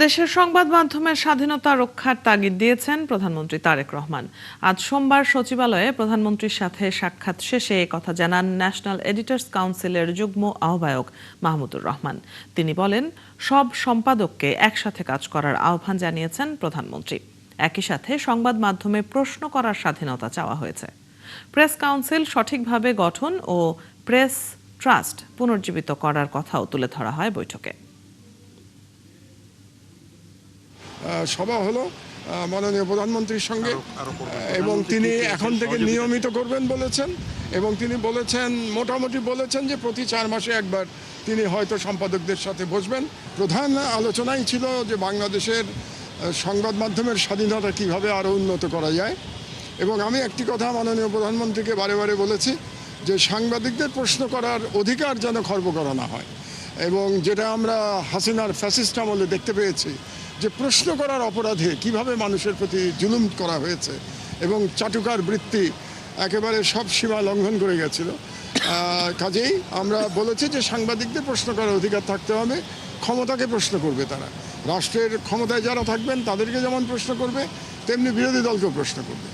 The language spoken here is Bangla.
দেশের সংবাদ মাধ্যমের স্বাধীনতা রক্ষার তাগিদ দিয়েছেন প্রধানমন্ত্রী তারেক রহমান। আজ সোমবার সচিবালয়ে প্রধানমন্ত্রীর সাথে সাক্ষাৎ শেষে এ কথা জানান ন্যাশনাল এডিটর্স কাউন্সিলের যুগ্ম আহ্বায়ক মাহমুদুর রহমান। তিনি বলেন, সব সম্পাদককে একসাথে কাজ করার আহ্বান জানিয়েছেন প্রধানমন্ত্রী। একই সাথে সংবাদ মাধ্যমে প্রশ্ন করার স্বাধীনতা চাওয়া হয়েছে। প্রেস কাউন্সিল সঠিকভাবে গঠন ও প্রেস ট্রাস্ট পুনর্জীবিত করার কথাও তুলে ধরা হয় বৈঠকে। সভা হলো মাননীয় প্রধানমন্ত্রীর সঙ্গে, এবং তিনি এখন থেকে নিয়মিত করবেন বলেছেন, এবং তিনি বলেছেন, মোটামুটি বলেছেন যে প্রতি 4 মাসে একবার তিনি হয়তো সম্পাদকদের সাথে বসবেন। প্রধান আলোচনাই ছিল যে বাংলাদেশের সংবাদ মাধ্যমের স্বাধীনতা কিভাবে আরও উন্নত করা যায়। এবং আমি একটি কথা মাননীয় প্রধানমন্ত্রীকে বারে বারে বলেছি যে সাংবাদিকদের প্রশ্ন করার অধিকার যেন খর্ব করা না হয়, এবং যেটা আমরা হাসিনার ফ্যাসিস্ট আমলে দেখতে পেয়েছি যে প্রশ্ন করার অপরাধে কিভাবে মানুষের প্রতি জুলুম করা হয়েছে, এবং চাটুকার বৃত্তি একেবারে সব সীমা লঙ্ঘন করে গেছিল। কাজেই আমরা বলেছি যে সাংবাদিকদের প্রশ্ন করার অধিকার থাকতে হবে। ক্ষমতাকে প্রশ্ন করবে তারা, রাষ্ট্রের ক্ষমতায় যারা থাকবেন তাদেরকে যেমন প্রশ্ন করবে, তেমনি বিরোধী দলকেও প্রশ্ন করবে।